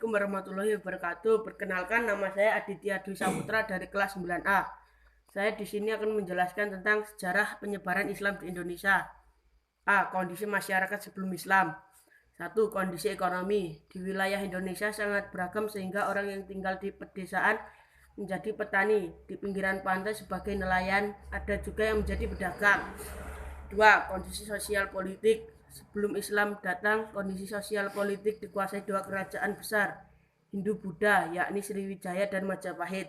Assalamualaikum warahmatullahi wabarakatuh. Perkenalkan, nama saya Aditya Dwi Saputra dari kelas 9A. Saya di sini akan menjelaskan tentang sejarah penyebaran Islam di Indonesia. A. Kondisi masyarakat sebelum Islam. 1. Kondisi ekonomi. Di wilayah Indonesia sangat beragam sehingga orang yang tinggal di pedesaan menjadi petani, di pinggiran pantai sebagai nelayan, ada juga yang menjadi pedagang. 2. Kondisi sosial politik. Sebelum Islam datang, kondisi sosial politik dikuasai dua kerajaan besar, Hindu-Buddha, yakni Sriwijaya dan Majapahit.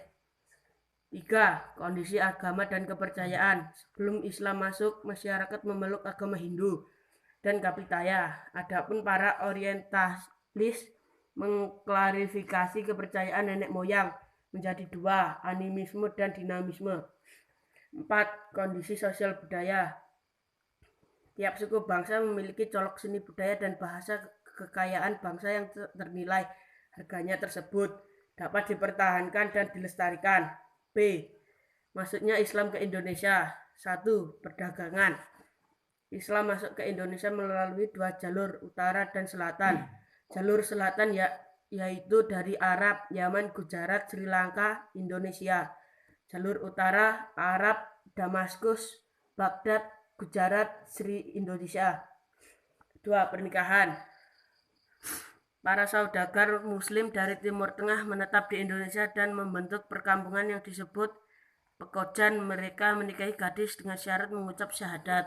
3. Kondisi agama dan kepercayaan. Sebelum Islam masuk, masyarakat memeluk agama Hindu dan Kapitaya. Adapun para orientalis mengklarifikasi kepercayaan nenek moyang menjadi dua, animisme dan dinamisme. 4. Kondisi sosial budaya. Tiap suku bangsa memiliki colok seni budaya dan bahasa kekayaan bangsa yang ternilai harganya tersebut dapat dipertahankan dan dilestarikan. B. Masuknya Islam ke Indonesia. 1. Perdagangan. Islam masuk ke Indonesia melalui dua jalur, utara dan selatan. Jalur selatan yaitu dari Arab, Yaman, Gujarat, Sri Lanka, Indonesia. Jalur utara Arab, Damaskus, Baghdad, Gujarat, Sri Indonesia. 2. Pernikahan. Para saudagar muslim dari Timur Tengah menetap di Indonesia dan membentuk perkampungan yang disebut pekojan. Mereka menikahi gadis dengan syarat mengucap syahadat.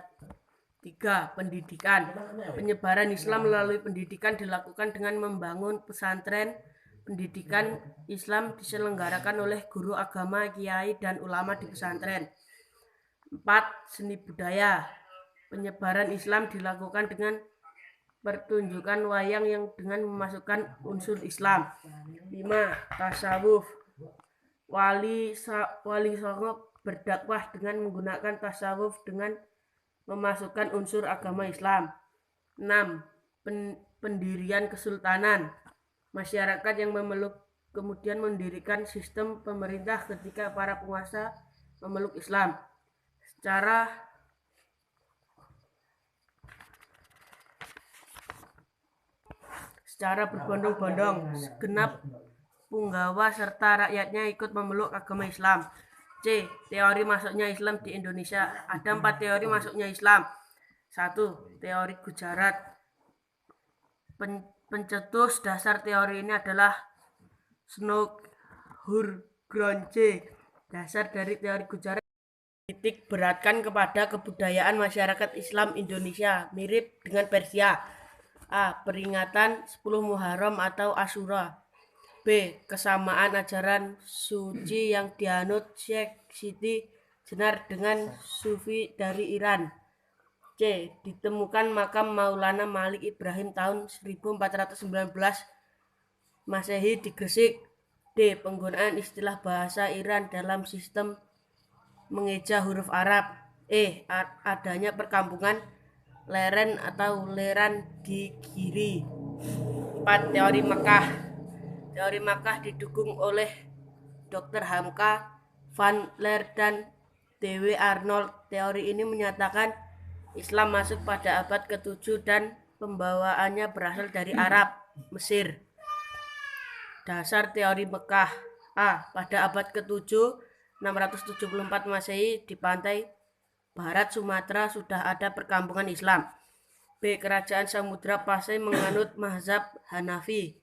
3. Pendidikan. Penyebaran Islam melalui pendidikan dilakukan dengan membangun pesantren. Pendidikan Islam diselenggarakan oleh guru agama, kiai, dan ulama di pesantren. 4. Seni budaya. Penyebaran Islam dilakukan dengan pertunjukan wayang yang dengan memasukkan unsur Islam. 5. Tasawuf. Wali Songo berdakwah dengan menggunakan tasawuf dengan memasukkan unsur agama Islam. 6. Pendirian kesultanan. Masyarakat yang memeluk kemudian mendirikan sistem pemerintah ketika para penguasa memeluk Islam. Secara berbondong-bondong, segenap punggawa serta rakyatnya ikut memeluk agama Islam. C. Teori masuknya Islam di Indonesia. Ada 4 teori masuknya Islam. 1. Teori Gujarat. Pencetus dasar teori ini adalah Snouck-Hurgronje. Dasar dari teori Gujarat titik beratkan kepada kebudayaan masyarakat Islam Indonesia, mirip dengan Persia. A. Peringatan 10 Muharram atau Asyura. B. Kesamaan ajaran suci yang dianut Syekh Siti Jenar dengan Sufi dari Iran. C. Ditemukan makam Maulana Malik Ibrahim tahun 1419 Masehi di Gresik. D. Penggunaan istilah bahasa Iran dalam sistem mengeja huruf Arab. E. Adanya perkampungan leren atau leran di Giri. 4. Teori Makkah. Teori Makkah didukung oleh Dr. Hamka van Leer dan D.W. Arnold. Teori ini menyatakan Islam masuk pada abad ke-7 dan pembawaannya berasal dari Arab, Mesir. Dasar teori Mekah. A. Pada abad ke-7, 674 Masehi, di pantai barat Sumatera sudah ada perkampungan Islam. B. Kerajaan Samudra Pasai menganut mazhab Hanafi.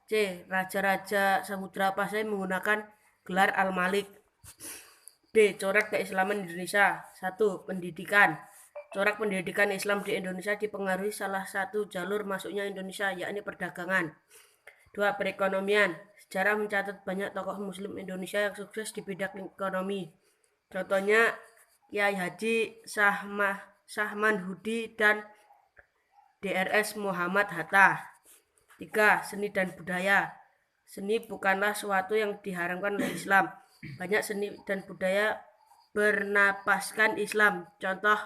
C. Raja-raja Samudra Pasai menggunakan gelar Al-Malik. D. Corak keislaman Indonesia. 1. Pendidikan. Corak pendidikan Islam di Indonesia dipengaruhi salah satu jalur masuknya Indonesia, yakni perdagangan. 2. Perekonomian. Sejarah mencatat banyak tokoh muslim Indonesia yang sukses di bidang ekonomi. Contohnya Kiai Haji Sahman Hudi dan DRS Muhammad Hatta. 3. Seni dan budaya. Seni bukanlah sesuatu yang diharamkan oleh Islam. Banyak seni dan budaya bernapaskan Islam. Contoh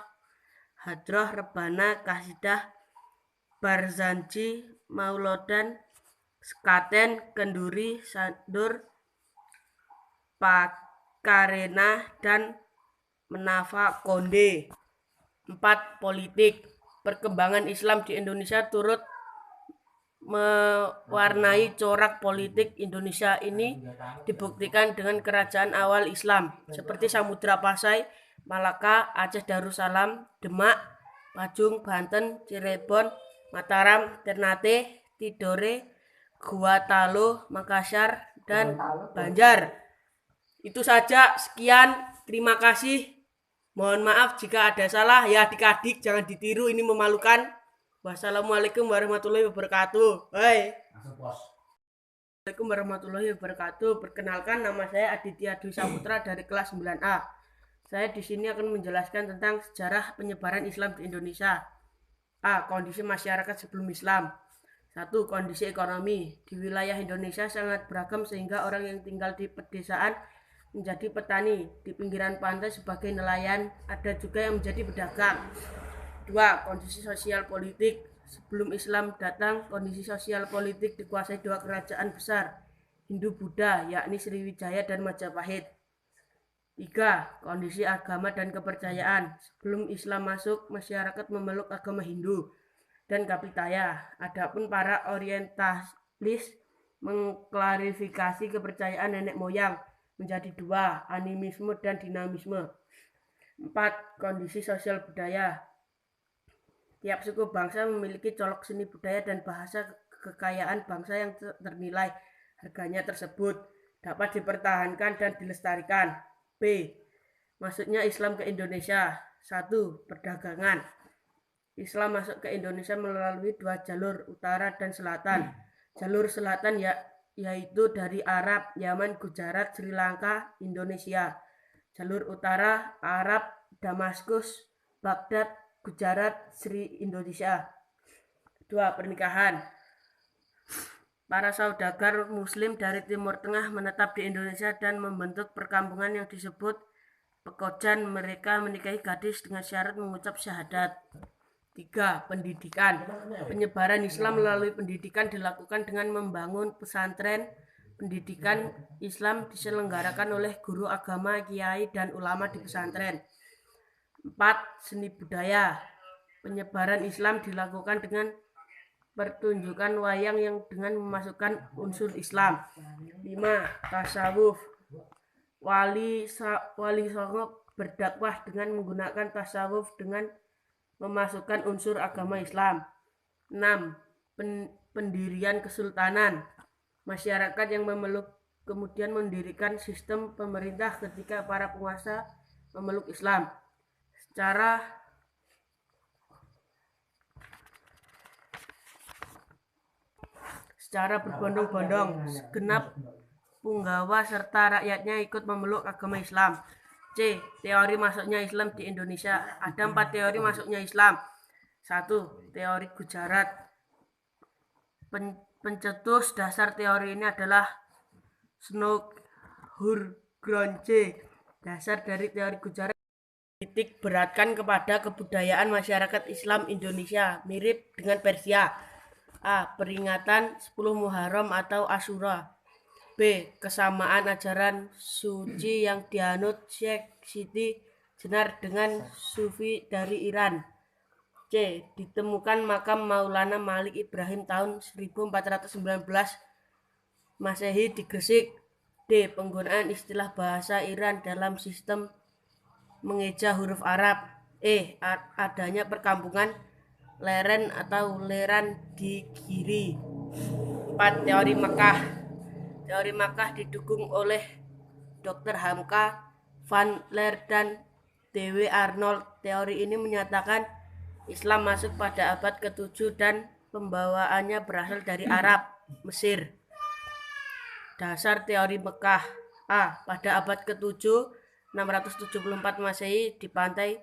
Hadroh, Rebana, Kasidah, Barzanji, Maulodan, Skaten, Kenduri, Sandur, Pakarena, dan Menafa Konde. 4. Politik. Perkembangan Islam di Indonesia turut mewarnai corak politik Indonesia ini dibuktikan dengan kerajaan awal Islam seperti Samudra Pasai, Malaka, Aceh Darussalam, Demak, Pajung, Banten, Cirebon, Mataram, Ternate, Tidore, Gua Talo, Makassar, dan Banjar. Itu saja, sekian, terima kasih. Mohon maaf jika ada salah, ya adik-adik jangan ditiru, ini memalukan. Wassalamualaikum warahmatullahi wabarakatuh. Hai. Assalamualaikum warahmatullahi wabarakatuh. Perkenalkan, nama saya Aditya Dwi Saputra dari kelas 9A. Saya di sini akan menjelaskan tentang sejarah penyebaran Islam di Indonesia. A. Kondisi masyarakat sebelum Islam. 1. Kondisi ekonomi. Di wilayah Indonesia sangat beragam sehingga orang yang tinggal di pedesaan menjadi petani, di pinggiran pantai sebagai nelayan, ada juga yang menjadi pedagang. 2. Kondisi sosial politik. Sebelum Islam datang, kondisi sosial politik dikuasai dua kerajaan besar, Hindu-Buddha, yakni Sriwijaya dan Majapahit. 3. Kondisi agama dan kepercayaan. Sebelum Islam masuk, masyarakat memeluk agama Hindu dan Kapitaya. Adapun para orientalis mengklarifikasi kepercayaan nenek moyang menjadi dua, animisme dan dinamisme. 4. Kondisi sosial budaya. Tiap suku bangsa memiliki colok seni budaya dan bahasa kekayaan bangsa yang ternilai harganya tersebut dapat dipertahankan dan dilestarikan. B. Masuknya Islam ke Indonesia. 1. Perdagangan. Islam masuk ke Indonesia melalui dua jalur, utara dan selatan. Jalur selatan yaitu dari Arab, Yaman, Gujarat, Sri Lanka, Indonesia. Jalur utara Arab, Damaskus, Baghdad, Gujarat, Sri Indonesia. 2. Pernikahan. Para saudagar muslim dari Timur Tengah menetap di Indonesia dan membentuk perkampungan yang disebut pekojan. Mereka menikahi gadis dengan syarat mengucap syahadat. 3. Pendidikan. Penyebaran Islam melalui pendidikan dilakukan dengan membangun pesantren. Pendidikan Islam diselenggarakan oleh guru agama, kiai, dan ulama di pesantren. 4. Seni budaya. Penyebaran Islam dilakukan dengan pertunjukan wayang yang dengan memasukkan unsur Islam. 5. Tasawuf. Wali Songo berdakwah dengan menggunakan tasawuf dengan memasukkan unsur agama Islam. 6. Pendirian kesultanan. Masyarakat yang memeluk kemudian mendirikan sistem pemerintah ketika para penguasa memeluk Islam secara berbondong-bondong. Segenap punggawa serta rakyatnya ikut memeluk agama Islam. C. Teori masuknya Islam di Indonesia. Ada 4 teori masuknya Islam. 1. Teori Gujarat. Pencetus dasar teori ini adalah Snodhurgronje. Dasar dari teori Gujarat titik beratkan kepada kebudayaan masyarakat Islam Indonesia, mirip dengan Persia. A. Peringatan 10 Muharram atau Asyura. B. Kesamaan ajaran suci yang dianut Syekh Siti Jenar dengan Sufi dari Iran. C. Ditemukan makam Maulana Malik Ibrahim tahun 1419 Masehi di Gresik. D. Penggunaan istilah bahasa Iran dalam sistem mengeja huruf Arab. E. Adanya perkampungan leren atau leran di Giri. 4. Teori Mekah. Teori Makkah didukung oleh Dr. Hamka van Leer dan D.W. Arnold. Teori ini menyatakan Islam masuk pada abad ke-7 dan pembawaannya berasal dari Arab, Mesir. Dasar teori Mekah. A. Pada abad ke-7, 674 Masehi, di pantai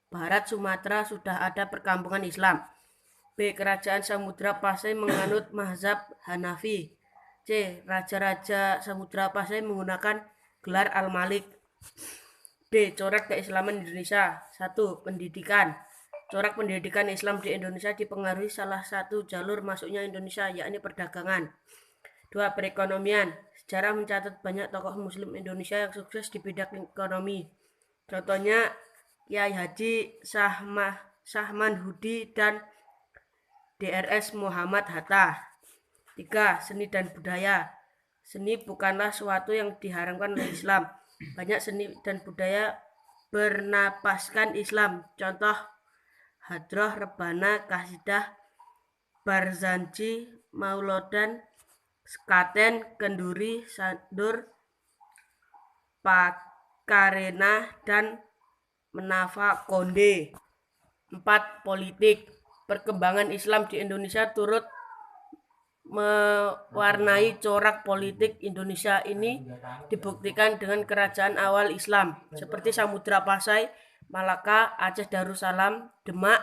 barat Sumatera sudah ada perkampungan Islam. B. Kerajaan Samudra Pasai menganut mazhab Hanafi. C. Raja-raja Samudra Pasai menggunakan gelar Al-Malik. D. Corak keislaman Indonesia. 1. Pendidikan. Corak pendidikan Islam di Indonesia dipengaruhi salah satu jalur masuknya Indonesia, yakni perdagangan. 2. Perekonomian. Sejarah mencatat banyak tokoh muslim Indonesia yang sukses di bidang ekonomi. Contohnya Kiai Haji Sahman Hudi dan Drs Muhammad Hatta. 3. Seni dan budaya. Seni bukanlah suatu yang diharamkan oleh Islam. Banyak seni dan budaya bernapaskan Islam. Contoh hadroh, rebana, kasidah, barzanji, maulodan, skaten, kenduri, sandur, pakarena, dan menafa konde. 4. Politik. Perkembangan Islam di Indonesia turut mewarnai corak politik Indonesia. Ini dibuktikan dengan kerajaan awal Islam seperti Samudra Pasai, Malaka, Aceh Darussalam, Demak,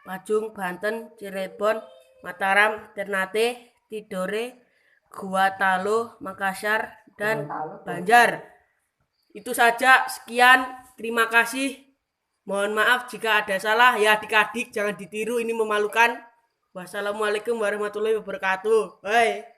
Pajung, Banten, Cirebon, Mataram, Ternate, Tidore, Gua-Talo, Makassar, dan Banjar. Itu saja, sekian, terima kasih. Mohon maaf jika ada salah, ya adik-adik jangan ditiru, ini memalukan. Wassalamualaikum warahmatullahi wabarakatuh. Bye.